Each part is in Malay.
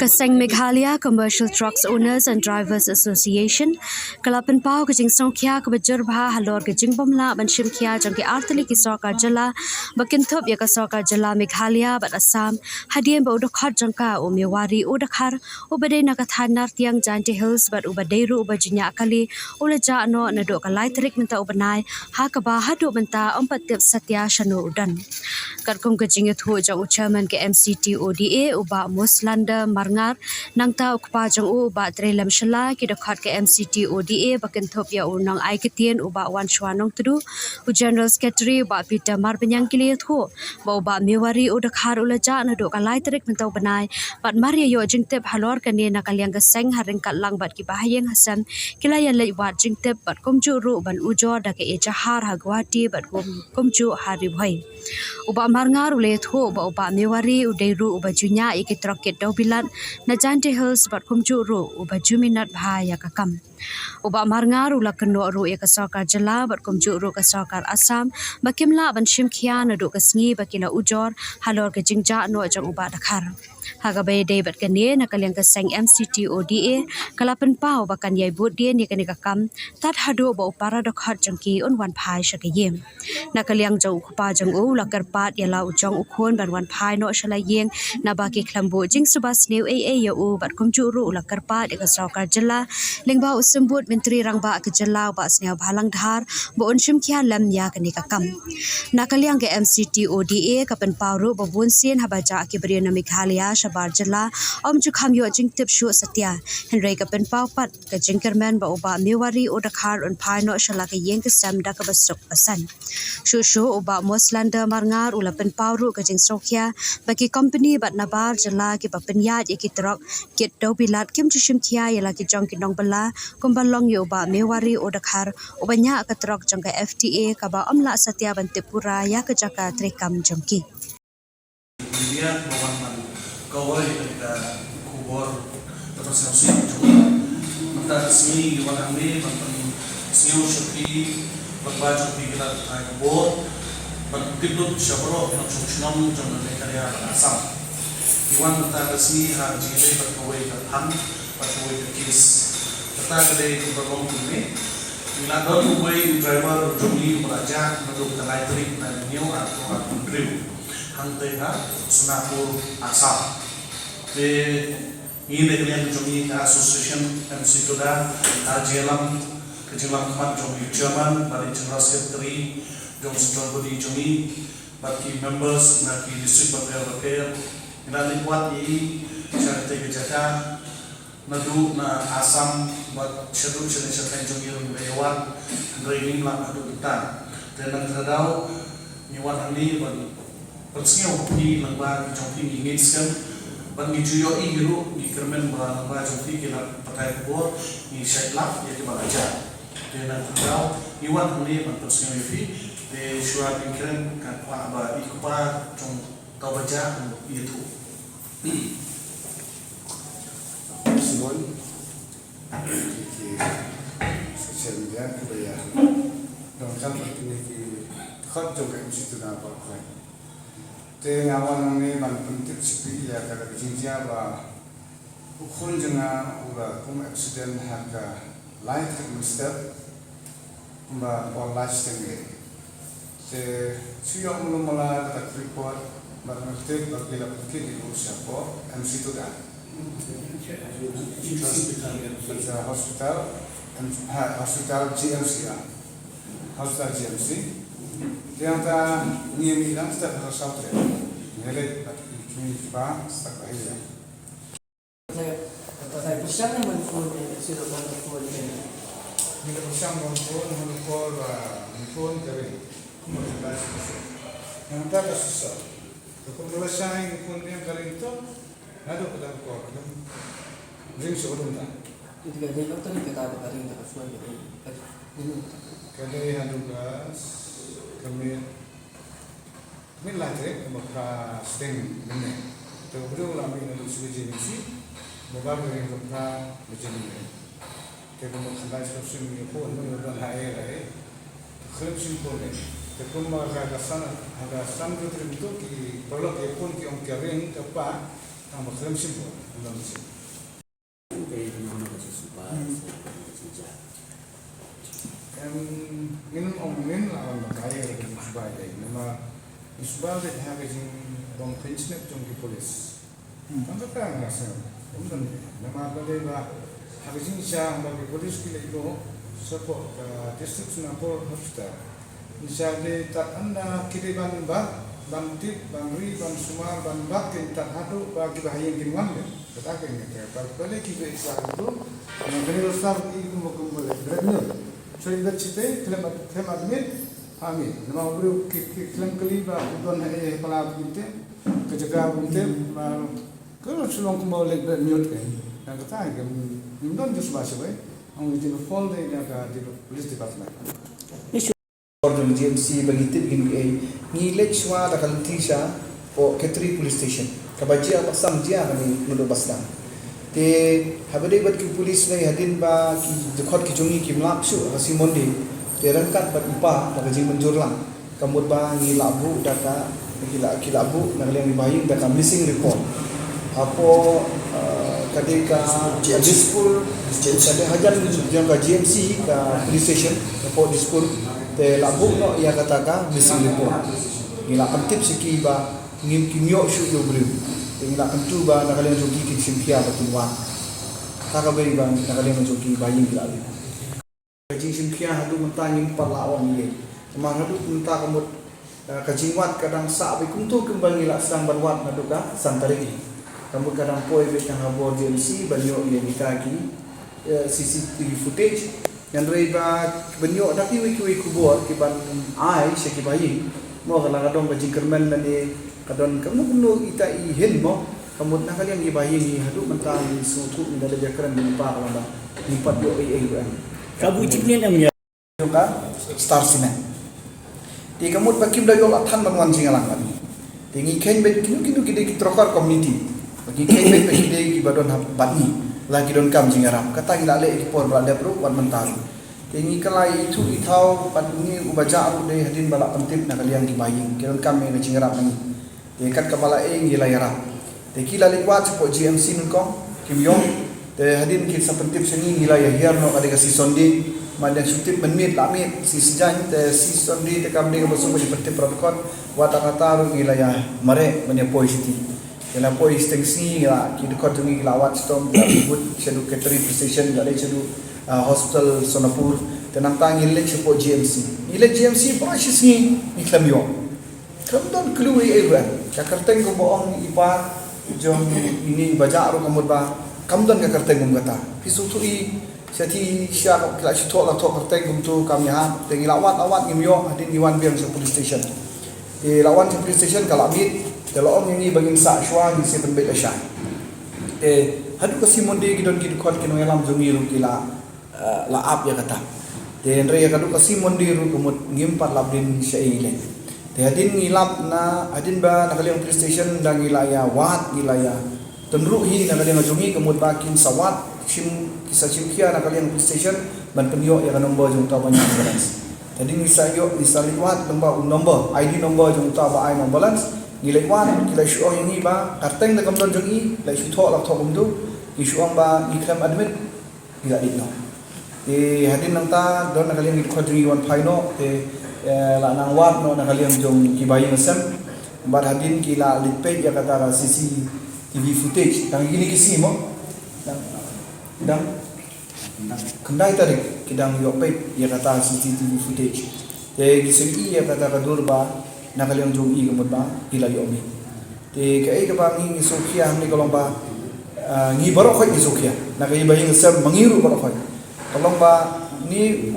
Kaseng Meghalaya Commercial Trucks Owners and Drivers Association Kalapan Pau Kajing Songkya Kabajurba Halor Kajing Bomla Banshim Kya Jangki Artali Kisoka Jala Bakintop Yakasoka Jala Meghalaya Bat Assam Hadiem Bodokhat Jangka Umiwari Udakar Ubade Nakathanar Tiang Janti Hills Bat Ubaderu Ubajinya Akali Ulaja No Nadoka Laitrik Menta Ubanai Hakaba Hadu Menta Ompatip Satya Shanu Udan Katkum Kajing Yathu Jang Chairman ke MCT ODA Uba Muslanda Marngar Nangta Ukpa Jang Uba Trelam Shala Kidakhat ke MCT ODA Bakintop Ya Unang Aikitien Uba Wan Shwanong Tudu U General Secretary Uba Peter Marbanyang Kili Yathu Ba Uba Miwari Udakhar Ulaja Nadoka Laitrik Menta Ubanai Bat Maria Yo Jingtip Halor Kani Nakaliang Gaseng Haring Katlang Bat Kibahayang Hassan Kilayan Laiwat Jingtip Bat Kumju Ru Ban Ujor Dake Ejahar Hagwati Bat Kumju Haribhai Uba Marngar Ulethu Uba Miwari Udairu Uba Junya Ikitrokit Daubilat Najante Hills Bat Kumju Ru Uba Juminat Bahaya Kakam Uba Marngar Ula Kendo Ru Yakasokar Jala Bat Kumju Ru Kasokar Assam Bakimla Ban Shimkia Nadu Kasngi Bakila Ujor Halor Kajingja No Jang Uba Dakhar Hagabai David Kane Nakaliang Kaseng MCT ODA Kalapan Pau Bakan Yai Budie Nikani Kakam Tat Hadu Ba Upara Dokhat Jangki Un Wan Pai Shakayim Nakaliang Jang Ukpa Jang U Lakar Pat Yala Ujong Ukon Ban Wan Pai No Shalaying Nabaki Klambu Jing Subas New AA Yo Bat Kumju Ru Lakar Pat Yakasokar Jala Lingba Usembut Menteri Rangba Kejala Ba Sneo Bhalang Dhar Ba Unshim Kia Lam Ya Kani Kakam Nakaliang ke MCT ODA Kapan Pauru Ba Bunsin Habaja Akibriana Meghalaya Shabar Jala Om Jukham Yo Jingtip Shu Satya Henry Kapan Pau Pat Ka Jingkerman Ba Uba Miwari Udakhar Un Pai No Shala Ka Yeng Kesam Da Ka Basuk Pasan Shushu Uba Muslanda Marngar Ulapan Pauru Ka Jing Sokya Baki company Bat Nabar Jala Ki Papenyat Ikitrok Kit Daubilat Kim Chushim Kia Yala Ki Jong Kinong Bala Kumbalong Yo Uba Miwari Udakhar Ubanya Katrok Jangka FTA Kaba Omla Satya Bantipura Ya Kejaka Trikam Jongki Kemudian memanfaatkan kawai dari kubur terus yang juga kita resmi Iwan Amri tentang siu seperti berbaju di kita kubur bertibut syabro yang suksenam jangan karya asam Iwan kita resmi haji ini berkawai terham berkawai terkis kita kedai kubur ini bila kubur driver jumli beraja menurut elektrik dan new atau drill Hangtega Sunapur Assam. Ini dengan Jomi Association MC Toda Jelam Kejelam Kmat Jomi German dari General Secretary Jom Sejong Budi Jomi bagi members bagi district bakal nanti buat ini cara terjaga nadu na Assam buat seru cerita Jomi Rumbewan dari lah adu kita dan terdapat Iwan ini Persnya di lembah jompi inginkan bagi juyo iru di kermen lembah jompi kita pakai bor di setlap ya kita baca dan tahu Iwan ini persnya wifi di surat pikiran kan apa ikupa jom tahu baca itu Simon sosial media kebaya dan kan ini khot juga mesti tidak apa te ngawan ni ban penting sepi ya kada jinja ba ukhun janga ura kum accident haka light mistake ba or last thing te siyo mulu mala kada report ba mistake ba kila putki di ursa ko MC to da hospital GMC hospital GMC yang ta niemi lang step sa sautre nele kini pa step aja saya pusang naman po sila mga po din nila pusang phone dari kemudian yang ta kasusah kemudian saya kemudian kali itu ada pada ko ring sebelum ta itu kan dia dokter kita apa kali kita suai kada hadu gas kami lagi mereka sting ini, terus kami lalu suci misi, beberapa yang mereka berjadi, kita mereka sekarang ini pun menurut hari, kerja simpul ini, terus mereka agak sana itu perlu pun kita orang kering tepat, tambah klaim simpul dalam sih. Ingin omongin lawan kaya lagi Subah ini, nama Subah itu hanya dong pensiun jongki polis. Tangkap kan ngasih, kemudian nama bagi hanya siya bagi polis kita itu support distrik Singapore hospital. Misalnya tak anda kiriman bantik, bangri, ban sumar, ban bakin tak hadu bagi bahaya kiruan ya. Katakan ya, kalau kita Islam itu, kalau Islam itu mau kembali berenang. So in that city, claim admit, amin. Nama beri claim keliba, bukan hanya pelab binti, kejaga binti, kalau sulung kembali berenang kan, yang kata kan, bukan just bahasa baik, orang itu fall dari jaga di police department. Orang GMC begitu begini, nilai semua ada kalau tisha, o Ketri police station, kabajian maksam dia kami menurut basdan. Te habade bat ki police nei hadin ba ki dekhot ki jongi ki mlap su asi monde te rangkat bat upa ba jing menjurlang kamut ba ngi labu daka ki labu nang leng bayin daka missing report apo kadika dispur sade hajan jang ka GMC ka police station apo dispur te labu no ya kataka missing report ngila pentip siki ba ngim kimyo su yo bru tinggal kentu ba nakalian jogi kin simpia batunwa kakabay ba nakalian jogi bayin gilali kajing simpia hadu mentangin parlawan ye kemang hadu menta kamut kajing wat kadang sa be kuntu kembang gila sang barwat naduka santari kamut kadang poi be kang habor GMC banyo ye nikaki CCTV footage yang rei ba banyo tapi wiki kubor kiban ai seki bayin mo kala kadong kajing kermen nani kadon kamu ita ihin mo kamu nak kalian ibahin ni hadu mentang suatu ni dalam jakaran di lupa kalau dah lipat yo kan kabu ciknya namanya juga star sinan di kamu pakai dah yo lathan bangunan singalang kan tinggi kain bet kinu kita trokar community bagi kain bet kita di badon bani lagi don kam singaram kata kita le ekipor berada pro wan mentang tinggi kelai itu itau patuni ubaja aru deh hadin balak pentip nak kalian ibahin kira kam yang singaram ni dekat kepala gila yara. Tekila liwat support GMC nungkong Kim Yong. Te hadin kit sa pentip sengi gila ya hiar no kadega si sondi madang sutip menmit lamit si sejan te si sondi te kam dega bosu di pentip protokol wata kata ru gila ya mare menya poi city. Gila poi stengsi gila ki dekot tungi gila wat stom but sedu Ketri station gala sedu hospital Sonapur tenang tangi le support GMC. Ile GMC proses ni iklam yo. Kemudian keluar event, kakarteng ko boong ipa jom ini baca aru kamut ba, kemudian kakarteng ko kata, pisutu i seti siya kila situ lah tu kakarteng ko tu kami ha, tengi lawat ngimyo hadin iwan biang sa police station, di lawan sa police station kalabit, telom ini baging sa shwa ni si tembel asya, hadu kasi monde gidon kidukot kinoelam jungiru kila laap ya kata, dan raya kadu kasi monde ru kamut ngimpat labdin siya ile. Hadin ngilap na hadin ba nakaliang police station dan ngilaya wat ngilaya tenru hi nakaliang ajungi kemud bakin sawat sim kisah simkia nakaliang police station ban penyo ya nombor jung ta banyak balance hadin misayo misaliwat nombor ID nombor jung ta ba ai balance ngilaiwan kila syu ini ba karteng na kamdon jungi lai syu tho la tho kumdu isu ba ikram admit ila ditno hadin nangta don nakaliang ikhodri wan phaino la nang wat no nakaliang jong kibayi masam bar hadin kila litpej ya kata CCTV footage tang gini kisi mo dang kendai tarik kidang yopet ya kata CCTV footage te gisegi ya kata kadurba nakaliang jong i gamot ba kila yomi te kai ka ba ngi sokia ni kolong ba ngi barok ni sokia nakayibayi masam mangiru barok kolong ba ni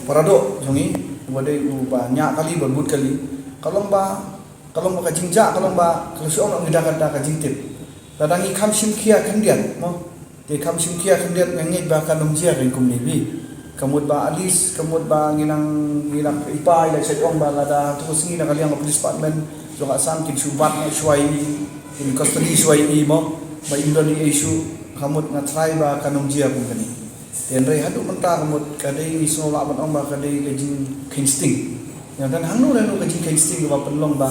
parado jongi wadai banyak kali berbut kali kalau ba kajing ja kalau ba kalau seorang ngidak ada kajing tip dadangi kam sim kia kendian mo de kam sim kia kendian ngit ba kanum jia ring kum ni kamut ba alis kamut ba nginang ipa ila setong ba ada terus ngi nak kaliang police department jo ka sam kin subat na swai in custody swai ni mo ba indoni issue kamut na try ba kanum jia kum kani dan rei hadu mentah kamut kadai iso la ban ong ba kadai kajing kingsting yang dan hanu renu kajing kingsting ba penlong ba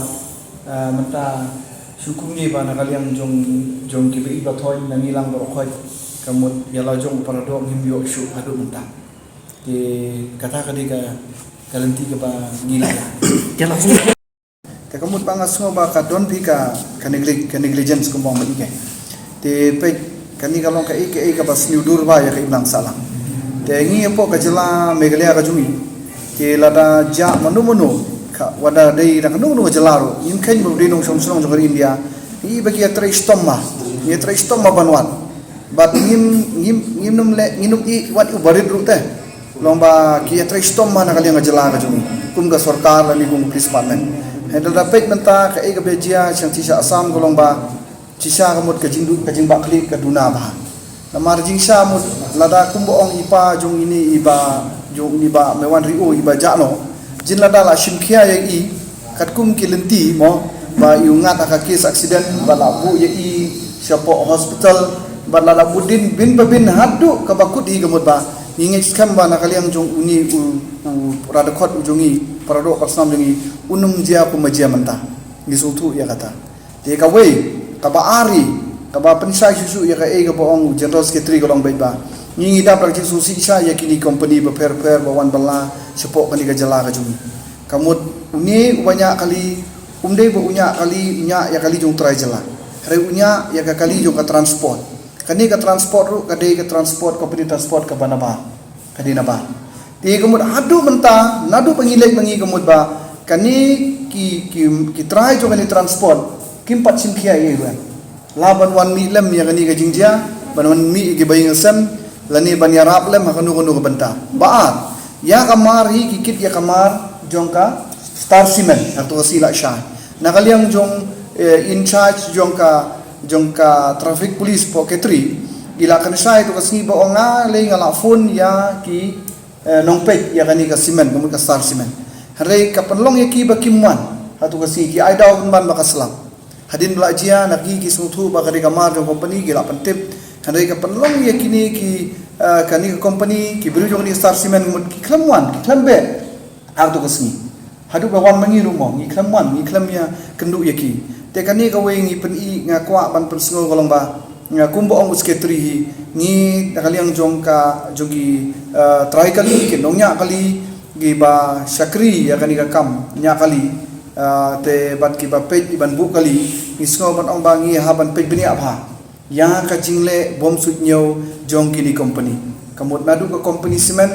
mentah Sukumnya ba nakaliang jong kibi iba thoy nangilang borokhoy kamut yala jong parado ngimyo shu hadu mentah. Di kata kadika kalanti ka ba ngila. Yala kamut pangas ngo ba kadon pika negligence kumbang maike. Te pe kani kalong ka ike bas nyudur ba ya ka iblang salang. Te ngi po ka jela megalaya ka jumi. Te lada ja manu wada dai rak nu jelaro in kan bu dinong som som jong India i bagi atra istomma banwan bat ngim num le nginum i wat ubarid rute lomba ki atra istomma na kali ngajela ka jung kum ga sarkar lani kum police department hedal dapat menta ka e ga bejia chang tisa asam ko lomba tisa kamut ka jing bakli ka duna ba namar jing sha mut lada kum boong ipa jong ini iba jong ni ba mewan rio iba jano jin lada la shimkhia ye i katkum kilenti mo ba yungat aka case accident bala bu ye i shapo hospital bala la budin bin hadu ka bakut i gamut ba inge skam ba nakaliang jong uni rada khot ujongi parado pasnam jongi unum jia ku majia menta ngisutu ya kata te ka wei ka ba ari ka ba pensai susu ya ka e ga boong general secretary golong bai ba ngingi da praktik susi isa ya kini company ba per ba wan bala sepok kali gajala ka jumi kamut uni banyak kali umdei ba unya kali nya ya kali jong try jala hari unya ya kali jong ka transport kani ka transport ru kadai ka transport company transport ka banaba kadi naba ti kamut adu menta nadu pangilek mangi kamut ba kani ki try jong kani transport kimpat simkhia ye ban laban wan mi lem ya kani ka jingjia ban wan mi ki baying sem lani ban yarap lem hakanu ka benta baat ya kamar hi kikit ya kamar jongka star cement atau sila syah nakaliang jong in charge jongka traffic police po ketri ila kan sai to kasni ba onga le ngala phone ya ki nongpet ya kani ka cement kamu ka star cement hare ka panlong ya ki ba kimwan atau kasi ki aidau ban makaslam hadin belajia naki ki sutu ba kari kamar jong company gila pentip hare ka panlong ya kini ki kani company ki biru jong ni star cement mut ki klamwan ki klambe artu kasni hadu bawan mangi rumo ngi klamwan ngi klamya kendu yaki te kani ka we ngi pen i ngakwa ban persngo golong ba ngakumbo ong secretary hi ngi nakaliang jongka jogi try kali ki nongnya kali gi ba syakri ya kani ka kam nya kali te bat ki ba pej ban bu kali isngo ban ong ba ngi ha ban pej bini abha ya ka jingle bom sut nyau jong kini company kamut nadu ka company cement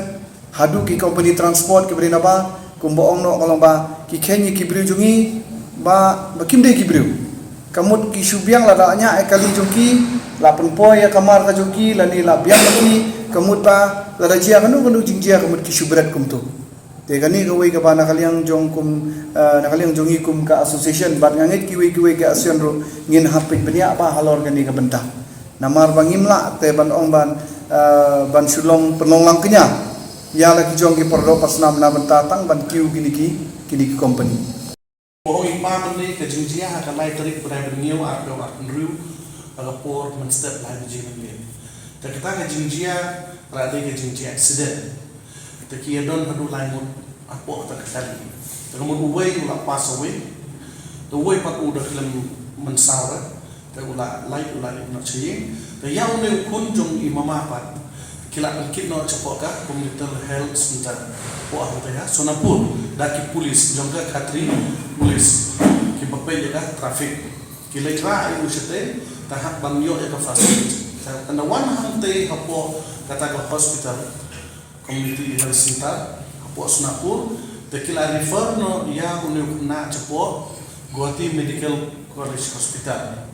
hadu ki company transport ki berina ba kumbo ong no kolong ba ki khenyi ki briu jungi ba kimde ki briu kamut ki subyang la nya e kali jongki la penpo ya kamar ka jongki la ni la biang ki kamut ba la jia kanu jingjia kamut ki subrat kumtu te kani ka wei ka ba nakaliang jong kum nakaliang jongi kum ka association bat ngangit ki wei ka asion ro ngin hapit benia ba halor kani ka benta namar bangimla te ban ong ban sulong penonglang kenya ya lagi jong ki pordo pasnam na benta tang ban kiu kini ki company bohong ipa meni ke jingjia akan lai tarik berai berniu atau riu agak por menstep lai bijing meni te kita ke jingjia rada ke jingjia accident te ki don hadu lai mut apo ta kali te kamut uwei ula pass away te uwei pat udah film mensara te ula lai na ching te yang ne kun jong i mama pat kila kit no chapoka community health center po ahta ya sonapur daki police jongga khatri police ki bapai jaga traffic kila tra ai usate tahak bangyo ya ka facility kana wan hante hapo kata ka hospital community health center hapo sonapur te kila refer no ya unu na chapo Guwahati Medical College Hospital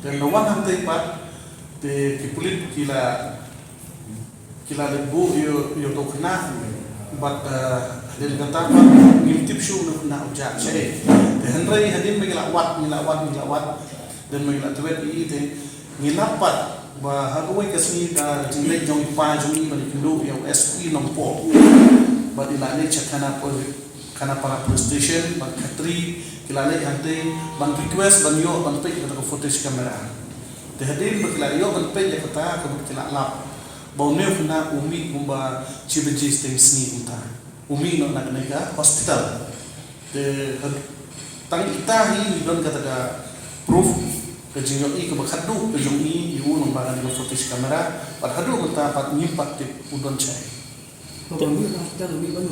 dan wan hante pat te ki pulit kila lebu yo to kena bat del kata ngintip shu na uja che de henry hadin megilawat dan megilawat i te ngilapat ba hagawai kasni ka jingle jong pa jong i balikindo yo SP nompo ba dilane chakana kana para police station ban khatri kilane ante ban request ban yo ban pe ka footage camera de hadin bakla yo ban pe ya kata ko kila lap bauneu kena umi kumba chibeji stem sni unta umi no nak nega hospital de tang kita hi don kata ka proof kejinyo i kebakadu kejong i yu nombangan di footage kamera pat hadu mata pat nyimpat di udon cai. Kalau kita lebih banyak